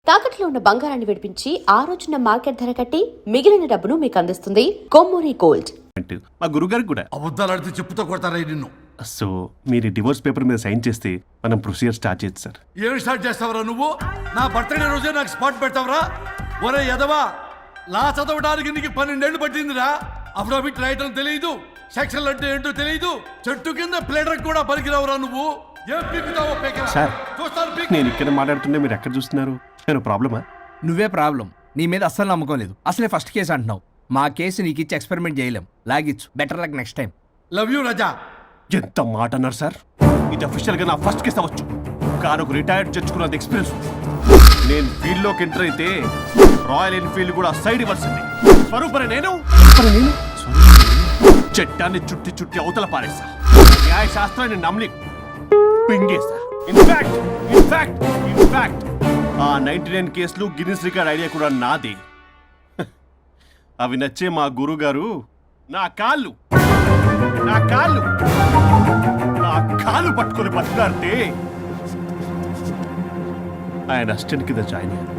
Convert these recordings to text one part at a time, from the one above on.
తాకట్లో ఉన్న బంగారాన్ని విడిపించి ఆ రోజున మార్కెట్ ధర కట్టి మిగిలిన డబ్బును మీకు అందిస్తుంది కొమ్మూరి గోల్డ్. మా గురుగారికి కూడా అబద్ధాలు ఆడితే చెప్పుతో కొడతారా నిన్ను. సో మీరు డివోర్స్ పేపర్ మీద సైన్ చేస్తే మనం ప్రొసీజర్ స్టార్ట్ చేయొచ్చు సార్. ఏమి స్టార్ట్ చేస్తావరా నువ్వు? నా బర్త్డే రోజే నాకు స్పాట్ పెడతావరా? ఒరే ఎదవా, లా చదవడానికి నీకు 12 ఏళ్ళు పట్టిందిరా. అఫిడవిట్ రాయటం తెలియదు, సెక్షన్లు అంటే ఏంటో తెలియదు, చెట్టు కింద ప్లేడర్ కూడా పలికిరావురా నువ్వు. ఏం పీకుతావో సార్, నేను ఇక్కడ మాట్లాడుతుంటే మీరు ఎక్కడ చూస్తున్నారు? నేను ప్రాబ్లమా? నువ్వే ప్రాబ్లం. నీ మీద అస్సలు నమ్మకం లేదు. అసలే ఫస్ట్ కేసు అంటున్నావు. మా కేసు నీకు ఇచ్చి ఎక్స్పెరిమెంట్ చేయలేం. లాగిచ్చు. Better luck next time. Love you Raza. ఎంత మాట అన్నారు సార్? ఇది అఫీషియల్ గా నా ఫస్ట్ కేసు అవ్వచ్చు, కానీ ఒక రిటైర్డ్ జడ్జ్ కున్నది ఎక్స్పీరియన్స్. నేను ఫీల్డ్ లోకి ఎంటర్ అయితే రాయల్ ఎన్ఫీల్డ్ కూడా సైడ్ ఇవ్వాల్సింది. స్వరూపరే నేను చట్టాన్ని చుట్టి చుట్టి అవతల పారేసా. న్యాయ శాస్త్రాన్ని నమ్మి పింగేసా. ఇన్ఫాక్ట్ ఆ 99 కేసులు గిన్నిస్ రికార్డ్ ఐడియా కూడా నాదే. అవి నచ్చే మా గురుగారు నా కాళ్ళు పట్టుకొని బతులాడితే ఆయన అసిస్టెంట్ కింద జాయిన్ అయ్యాను.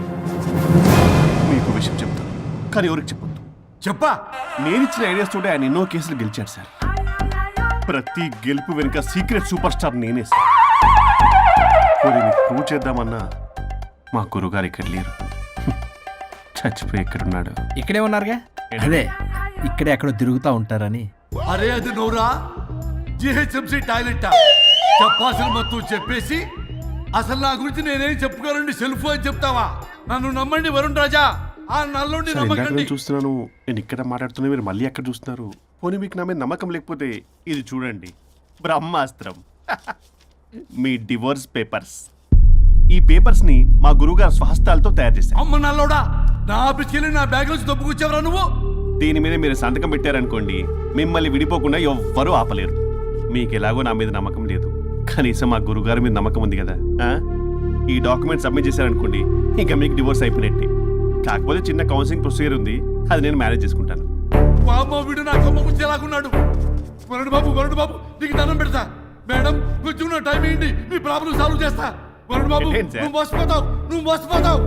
మీకు విషయం చెప్తాను, కానీ ఎవరికి చెప్పొద్దు. చెప్పా. నేను ఇచ్చిన ఐడియాస్ తోటి ఆయన ఎన్నో కేసులు గెలిచాడు సార్. ప్రతి గెలుపు వెనుక సీక్రెట్ సూపర్ స్టార్ నేనే సార్. ప్రూవ్ చేద్దామన్నా మా గురుగారు ఇక్కడ లేరు. చచ్చిపోయి ఎక్కడున్నాడు? ఇక్కడే ఉన్నారుగా. అదే ఇక్కడే ఎక్కడో తిరుగుతూ ఉంటారని. అరే అది నోరా, జిహెచ్ఎంసీ టాయిలెట్ చెప్పాల్సిన మొత్తం చెప్పేసి అసలు నా గురించి నేనేం చెప్పుకోనండి సెల్ఫ్ అని చెప్తావా? నన్ను నమ్మండి వరుణ్ రాజా, ఆ నల్లుండి నమ్మకండి. చూస్తున్నాను, నేను ఇక్కడ మాట్లాడుతున్నా, మీరు మళ్ళీ ఎక్కడ చూస్తున్నారు? పోనీ మీకు నా మీద నమ్మకం లేకపోతే ఇది చూడండి, బ్రహ్మాస్త్రం. మీ డివోర్స్ పేపర్స్. ఈ పేపర్స్ ని మా గురువుగారు స్వహస్తాలతో తయారు చేశారు. అమ్మ నల్లోడా, నా ఆఫీస్కి వెళ్ళి నా బ్యాగ్ నుంచి దొబ్బుకొచ్చావరా నువ్వు? దీని మీద మీరు సంతకం పెట్టారనుకోండి, మిమ్మల్ని విడిపోకుండా ఎవ్వరూ ఆపలేరు. మీకు ఎలాగో నా మీద నమ్మకం లేదు, కనీసం మా గురుగారి మీద నమ్మకం ఉంది కదా. ఈ డాక్యుమెంట్ సబ్మిట్ చేశారనుకోండి, ఇంకా మీకు డివోర్స్ అయిపోయినట్టే. కాకపోతే చిన్న కౌన్సిలింగ్ ప్రొసీజర్ ఉంది, అది నేను మేనేజ్ చేసుకుంటాను. వీడు నా కొమ్మ గురించి ఎలాగున్నాడు? వరుణ్ బాబు నీకు దండం పెడతా. మేడం కొంచెం నా టైం ఏంటి, మీ ప్రాబ్లం సాల్వ్ చేస్తా. వరుణ్ బాబు నువ్వు మోసపోతావు.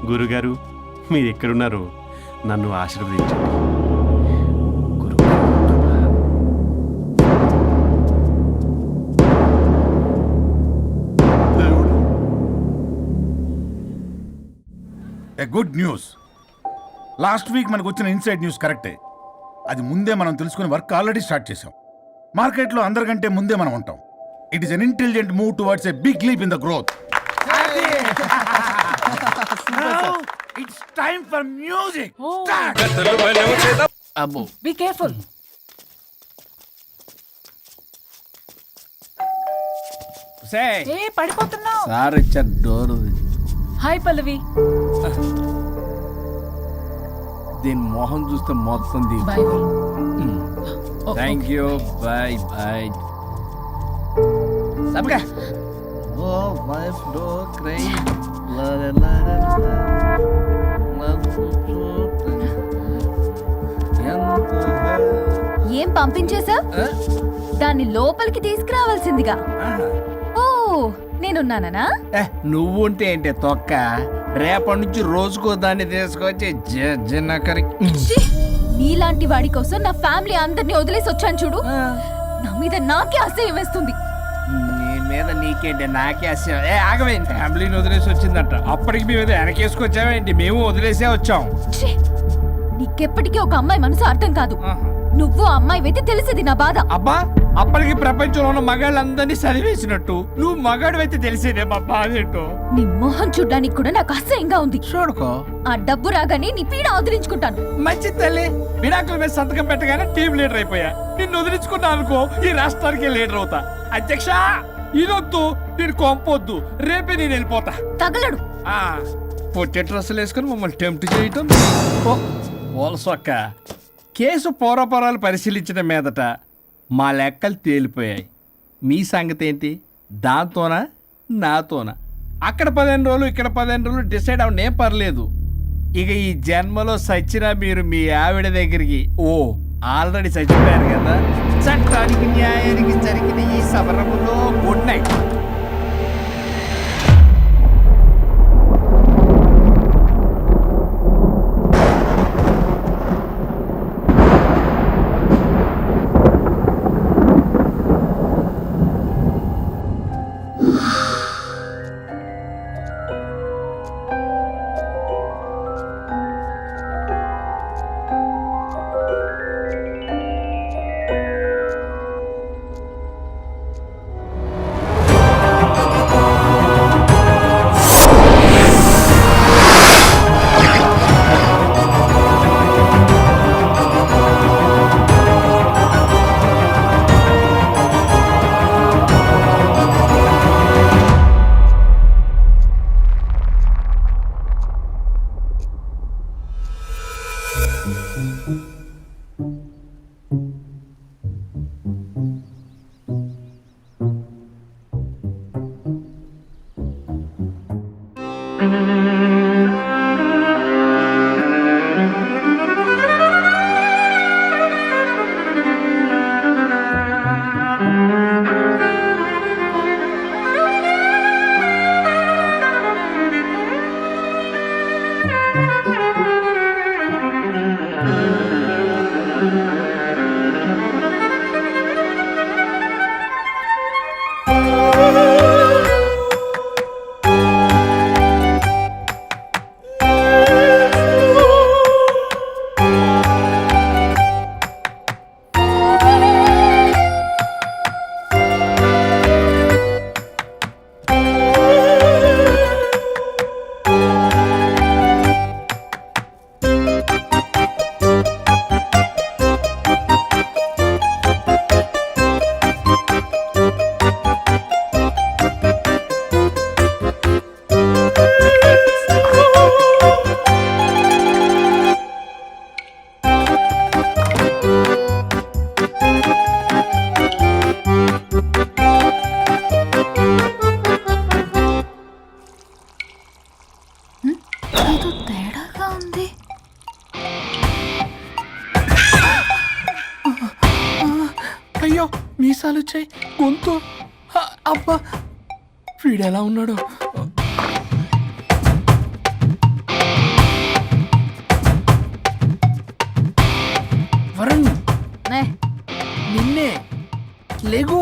గురుగారు, మీరు ఎక్కడున్నారో నన్ను ఆశీర్వదించండి. Good news. లాస్ట్ వీక్ మనకు వచ్చిన ఇన్సైడ్ న్యూస్ కరెక్టే. అది ముందే మనం తెలుసుకుని వర్క్ ఆల్రెడీ స్టార్ట్ చేసాం. మార్కెట్లో అందరికంటే ముందే మనం ఉంటాం. It is an intelligent move towards a big leap in the growth. It's time for music. Start. అబ్బో, Be careful. ఏ పడిపోతున్నావు. సార్ ఇచ్చారు డోర్. హాయ్ పల్లవి. దీని మొహం చూస్తే మొత్తం Bye. Thank you. Bye bye. సబ్గా ఓ వైఫ్ డో క్రై ఏం పంపించేశా? దాన్ని లోపలికి తీసుకురావాల్సిందిగా. ఓ నేనున్నానా? నువ్వు ఉంటే ఏంటి తొక్క. రేపటి నుంచి రోజుకో దాన్ని తీసుకొచ్చి జనకరి. నీలాంటి వాడి కోసం నా ఫ్యామిలీ అందరినీ వదిలేసి వచ్చాను చూడు. నా మీద నాకే అసహ్యం వేస్తుంది. నీ మీద నీకేంటి, నాకే అసహ్యం. ఆగవేంటి, ఫ్యామిలీని వదిలేసి వచ్చిందంట. అప్పటికి మేము వెనకేసుకొచ్చామేంటి? మేము వదిలేసే వచ్చాం. నీకెప్పటికీ ఒక అమ్మాయి మనసు అర్థం కాదు. నువ్వు అమ్మాయి అయితే తెలిసేది నా బాధ. అబ్బా అప్పటికి ప్రపంచంలో ఉన్న మగాళ్ళందరినీ చదివేసినట్టు నువ్వు మగాడు అయితే తెలిసేదే మా బాధ ఏంటో. నీ మొహం చూడ్డానికి కూడా నాకు అసహ్యంగా ఉంది. చూడుకో ఆ డబ్బు రాగానే నీ పీడ వదిలించుకుంటాను. మంచి తల్లి, విడాకుల మీద సంతకం పెట్టగానే టీం లీడర్ అయిపోయా. నిన్ను వదిలించుకున్నా అనుకో ఈ రాష్ట్రానికి లీడర్ అవుతా. అధ్యక్ష ఇదొద్దు, నేను కొంపొద్దు, రేపే నేను వెళ్ళిపోతా. తగలడు. పొట్టి డ్రెస్సులు వేసుకుని మమ్మల్ని టెంప్ట్ చేయటం. ఓలసొక్క కేసు పూర్వపరాలు పరిశీలించడం మీదట మా లెక్కలు తేలిపోయాయి. మీ సంగతి ఏంటి? దాంతోనా నాతోనా? అక్కడ 15 రోజులు ఇక్కడ 15 రోజులు డిసైడ్ అవనే పర్లేదు. ఇక ఈ జన్మలో సచ్చినా మీరు మీ ఆవిడ దగ్గరికి ఆల్రెడీ చచ్చిపోయారు కదా. చట్టానికి న్యాయానికి జరిగిన ఈ సమరములో గుడ్ నైట్. ఏదో తేడాగా ఉంది. అయ్యో మీసాలు వచ్చాయి, గొంతు. అబ్బా వీడు ఎలా ఉన్నాడు? వరుణ్ నిన్నే లేగు.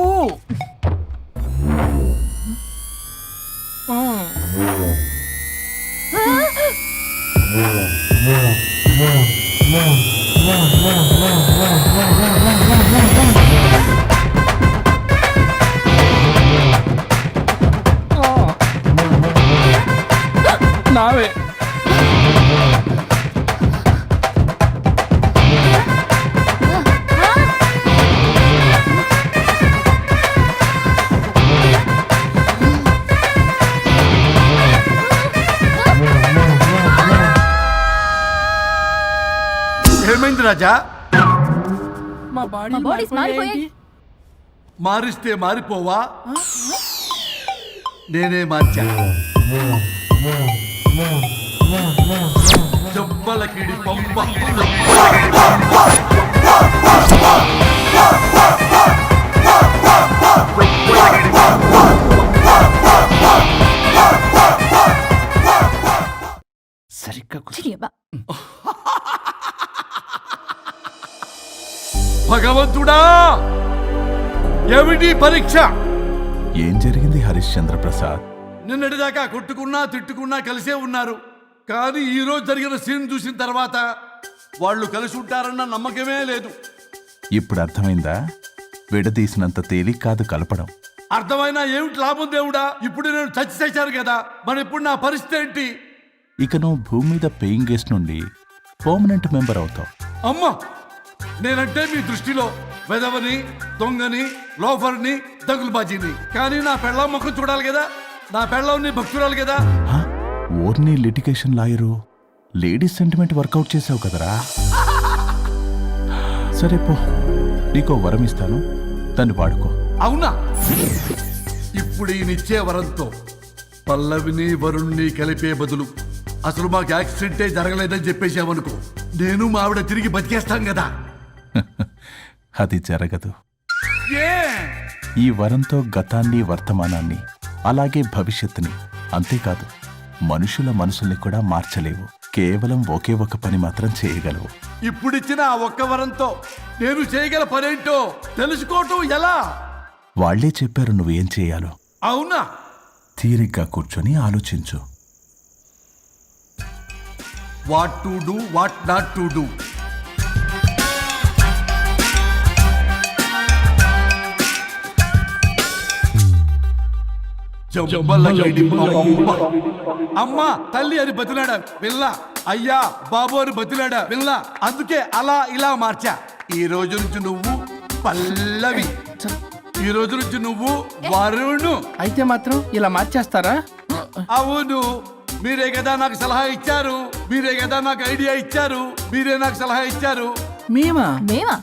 నావే ఏమైంది రాజా? మా బాడీస్ మారిపోయాయి. మారిస్తే మారిపోవా? నేనే మార్చా. జబ్బలకిడి పంప. సరిగ్గా చిరియబ్బా. భగవంతుడా, ఏమిటి పరీక్ష? ఏం జరిగింది హరిశ్చంద్ర ప్రసాద్? నిన్నటిదాకా కొట్టుకున్నా తిట్టుకున్నా కలిసే ఉన్నారు. కానీ ఈ రోజు జరిగిన సీన్ చూసిన తర్వాత వాళ్ళు కలిసి ఉంటారన్న నమ్మకమే లేదు. ఇప్పుడు అర్థమైందా? విడదీసినంత తేలిక కాదు కలపడం. అర్థమైనా ఏమిటి లాభం దేవుడా? ఇప్పుడు నేను చచ్చాను కదా, మరి ఇప్పుడు నా పరిస్థితి ఏంటి? ఇక నువ్వు భూమి మీద పేయింగ్ గెస్ట్ నుండి పర్మనెంట్ మెంబర్ అవుతావు. అమ్మా, నేనంటే మీ దృష్టిలో వెదవని, దొంగని, లోఫర్ని, దగులుబాజీని. కానీ నా పెళ్ళం ముఖం చూడాలి కదా, నా పెళ్ళంని భక్తురాలు కదా. హ? ఓర్ని litigation lawyer, ladies sentiment work out చేసావు కదరా. సరే పో, నీకో వరం ఇస్తాను, దాన్ని వాడుకో. అవునా? ఇప్పుడు ఈయనిచ్చే వరంతో పల్లవిని వరుణ్ణి కలిపే బదులు అసలు మాకు యాక్సిడెంటే జరగలేదని చెప్పేసామనుకో, నేను మా ఆవిడ తిరిగి బతికేస్తాం కదా. అది జరగదు. ఏ ఈ వరంతో గతాన్ని, వర్తమానాన్ని, అలాగే భవిష్యత్తుని, అంతేకాదు మనుషుల మనసుల్ని కూడా మార్చలేవు. కేవలం ఒకే ఒక పని మాత్రం చేయగలవు. ఇప్పుడిచ్చిన ఆ ఒక్క వరంతో నేను చేయగల పనేంటో తెలుసుకోవటం ఎలా? వాళ్లే చెప్పారు నువ్వేం చేయాలో. అవునా? తీరిగ్గా కూర్చొని ఆలోచించు. What to do, what not to do. అమ్మా తల్లి అని బతిలాడా పిల్ల, అయ్యా బాబు అని బతిలాడా పిల్ల. అందుకే అలా ఇలా మార్చా. ఈ రోజు నుంచి నువ్వు పల్లవి, ఈ రోజు నుంచి నువ్వు వరుణు. అయితే మాత్రం ఇలా మార్చేస్తారా? అవును, మీరే కదా నాకు సలహా ఇచ్చారు, మీరే కదా నాకు ఐడియా ఇచ్చారు, మీరే నాకు సలహా ఇచ్చారు. మేమా? మేమా?